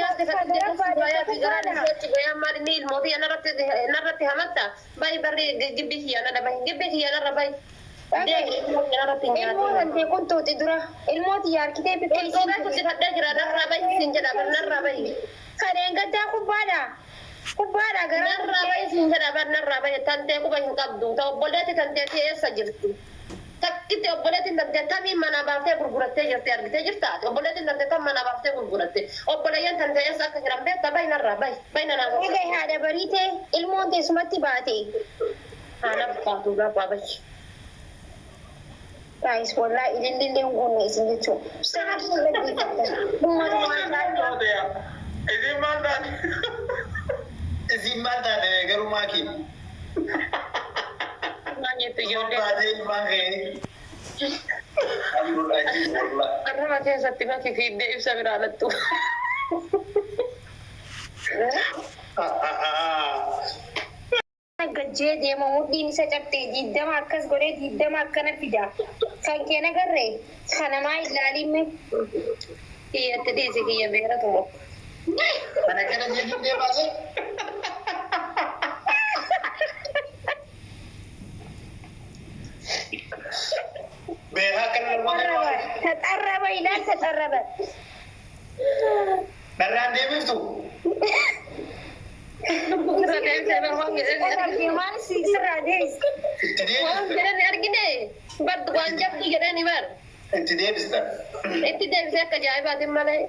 nyaate kan fi garaa isheetti goyaa maali ni ilmooti narratti hamatta bayi barri gibbi kiyyaana dha bayi gibbi kiyyaanarra bayi ilmoo hantee quntuuti dura ilmooti yaarkitee bikkee Ilmoota guddifadhaa jira narraa bayi siin jedha bar narraa bayi kadeen gaddaa kubbaadha garaa narraa bayi siin jedha bar narraa bayi tantee quba hin qabdu ta obboleeti tantee eessa jirti takkitti obboleetiin dantee tamii mana baaftee gurgurattee jirti argitee jirtaati obboleetiin dantee tam mana baaftee gurguratte obboleeyyan tantee eessa akka jiran beekta bayi narraa bayi nanaa egaa haadha bariitee ilmoon teessumatti baate haana baatu gabbaa bayi taayis wallaa ilillee hunne isin jechuun Isin maal taate garuu maaki? nyaanyeetti ijoollee Alhamdulillah. arraba keessatti bakki fiiddee ibsa biraalattu gajjee deema mudhiin isa cabtee diddama akkas godhee diddama akkana fida kan kee nagarree kanamaa ilaalimme kiyyatti dhiisi kiyya beera tumo Mana kana jechuun deebaase? Beekaa kan taxarraba ilaal taxarraba dharraan deebiftu? irra deemsee bar waan jedhani maal sirraa dees Itti waan deebista? jedhani argine bar waan jabduu jedhani bar Itti deebista? itti deebisee akka ajaa'ibaatiin malee